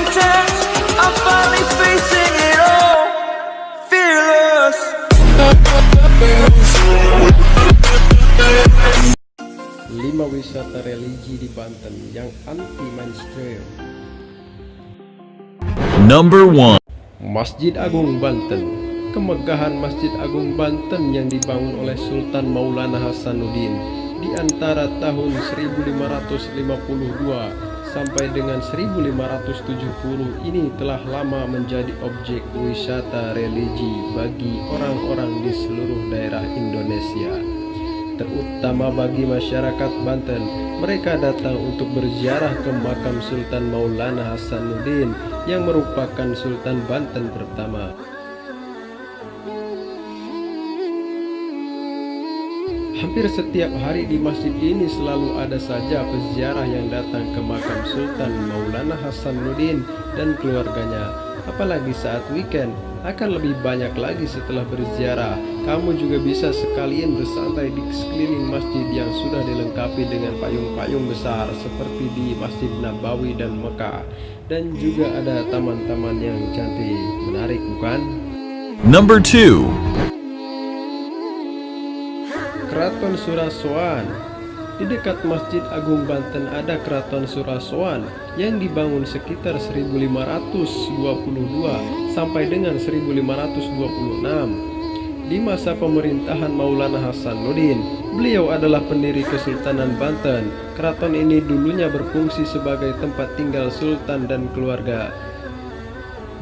intense. I'm finally facing it all, fearless. 5 wisata religi di Banten yang anti mainstream. Number 1. Masjid Agung Banten. Kemegahan Masjid Agung Banten yang dibangun oleh Sultan Maulana Hasanuddin di antara tahun 1552 sampai dengan 1570 ini telah lama menjadi objek wisata religi bagi orang-orang di seluruh daerah Indonesia, terutama bagi masyarakat Banten. Mereka datang untuk berziarah ke makam Sultan Maulana Hasanuddin yang merupakan Sultan Banten pertama. Hampir setiap hari di masjid ini selalu ada saja peziarah yang datang ke makam Sultan Maulana Hasanuddin dan keluarganya. Apalagi saat weekend, akan lebih banyak lagi setelah berziarah. Kamu juga bisa sekalian bersantai di sekeliling masjid yang sudah dilengkapi dengan payung-payung besar seperti di Masjid Nabawi dan Mekah. Dan juga ada taman-taman yang cantik, menarik bukan? Number 2. Keraton Surasoan. Di dekat Masjid Agung Banten ada Keraton Surasoan yang dibangun sekitar 1522 sampai dengan 1526. Di masa pemerintahan Maulana Hasanuddin, beliau adalah pendiri Kesultanan Banten. Keraton ini dulunya berfungsi sebagai tempat tinggal sultan dan keluarga.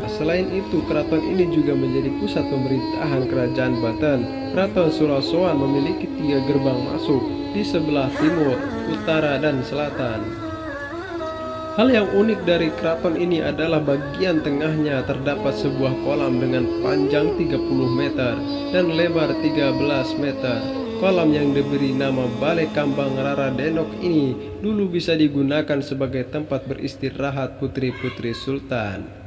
Selain itu, keraton ini juga menjadi pusat pemerintahan kerajaan Banten. Keraton Surasoan memiliki 3 gerbang masuk di sebelah timur, utara, dan selatan. Hal yang unik dari keraton ini adalah bagian tengahnya terdapat sebuah kolam dengan panjang 30 meter dan lebar 13 meter. Kolam yang diberi nama Balai Kambang Rara Denok ini dulu bisa digunakan sebagai tempat beristirahat putri-putri sultan.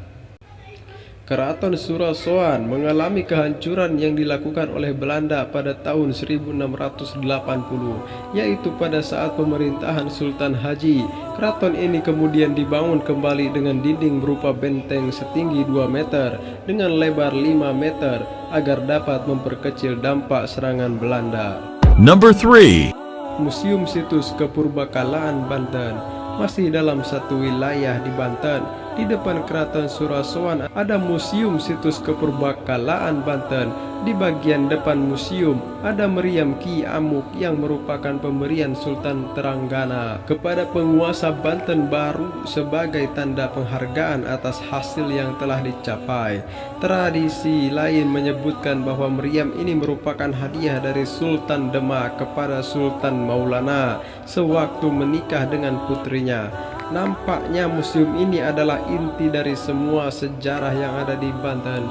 Keraton Surasoan mengalami kehancuran yang dilakukan oleh Belanda pada tahun 1680, yaitu pada saat pemerintahan Sultan Haji. Keraton ini kemudian dibangun kembali dengan dinding berupa benteng setinggi 2 meter dengan lebar 5 meter agar dapat memperkecil dampak serangan Belanda. Number 3. Museum Situs Kepurbakalaan Banten masih dalam satu wilayah di Banten. Di depan Keraton Surasoan ada Museum Situs Kepurbakalaan Banten. Di bagian depan museum ada meriam Ki Amuk yang merupakan pemberian Sultan Teranggana kepada penguasa Banten baru sebagai tanda penghargaan atas hasil yang telah dicapai. Tradisi lain menyebutkan bahwa meriam ini merupakan hadiah dari Sultan Demak kepada Sultan Maulana sewaktu menikah dengan putrinya. Nampaknya museum ini adalah inti dari semua sejarah yang ada di Banten,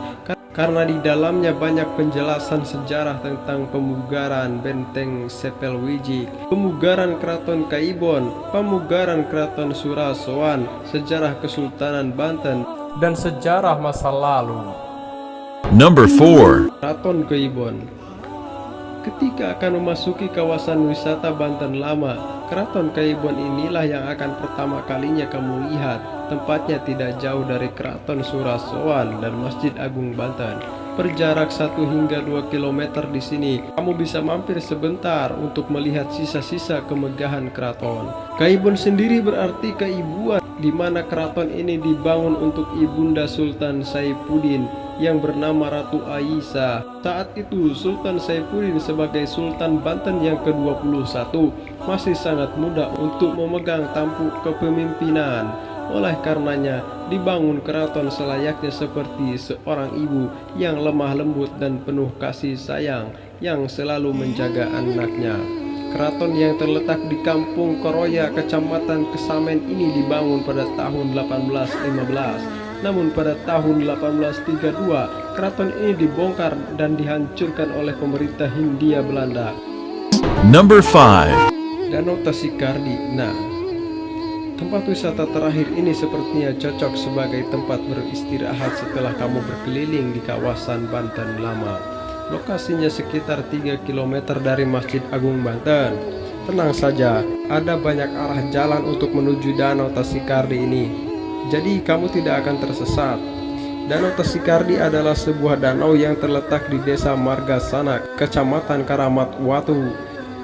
karena di dalamnya banyak penjelasan sejarah tentang pemugaran Benteng Sepelwijik, pemugaran Keraton Kaibon, pemugaran Keraton Surasoan, sejarah Kesultanan Banten, dan sejarah masa lalu. Number 4. Keraton Kaibon. Ketika akan memasuki kawasan wisata Banten Lama, Keraton Kaibon inilah yang akan pertama kalinya kamu lihat. Tempatnya tidak jauh dari Keraton Surasoan dan Masjid Agung Banten. Berjarak 1 hingga 2 km di sini, kamu bisa mampir sebentar untuk melihat sisa-sisa kemegahan keraton. Kaibon sendiri berarti keibuan, di mana keraton ini dibangun untuk ibunda Sultan Saifuddin yang bernama Ratu Aisyah. Saat itu Sultan Saifuddin sebagai Sultan Banten yang ke-21 masih sangat muda untuk memegang tampuk kepemimpinan. Oleh karenanya dibangun keraton selayaknya seperti seorang ibu yang lemah lembut dan penuh kasih sayang yang selalu menjaga anaknya. Keraton yang terletak di Kampung Koroya, Kecamatan Kesamen ini dibangun pada tahun 1815. Namun pada tahun 1832, keraton ini dibongkar dan dihancurkan oleh pemerintah Hindia Belanda. Number 5. Danau Tasikardi. Nah, tempat wisata terakhir ini sepertinya cocok sebagai tempat beristirahat setelah kamu berkeliling di kawasan Banten Lama. Lokasinya sekitar 3 km dari Masjid Agung Banten. Tenang saja, ada banyak arah jalan untuk menuju Danau Tasikardi ini. jadi kamu tidak akan tersesat. Danau Tasikardi adalah sebuah danau yang terletak di Desa Margasana, Kecamatan Karamat Watu.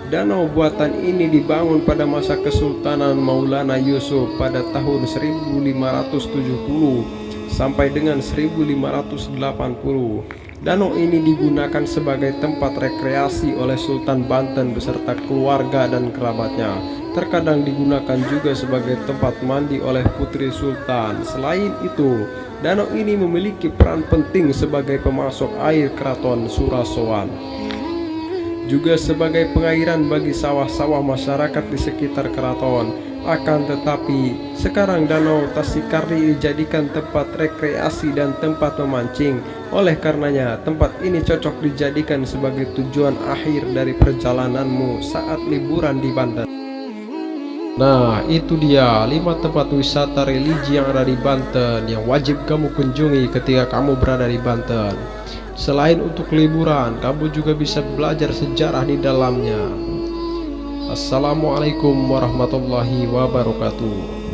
Danau buatan ini dibangun pada masa Kesultanan Maulana Yusuf pada tahun 1570 sampai dengan 1580. Danau ini digunakan sebagai tempat rekreasi oleh Sultan Banten beserta keluarga dan kerabatnya. Terkadang digunakan juga sebagai tempat mandi oleh putri sultan. Selain itu, danau ini memiliki peran penting sebagai pemasok air Keraton Surasowan, juga sebagai pengairan bagi sawah-sawah masyarakat di sekitar keraton. Akan tetapi, sekarang Danau Tasikardi dijadikan tempat rekreasi dan tempat memancing. Oleh karenanya, tempat ini cocok dijadikan sebagai tujuan akhir dari perjalananmu saat liburan di Banten. Nah, itu dia 5 tempat wisata religi yang ada di Banten yang wajib kamu kunjungi ketika kamu berada di Banten. Selain untuk liburan, kamu juga bisa belajar sejarah di dalamnya. Assalamualaikum warahmatullahi wabarakatuh.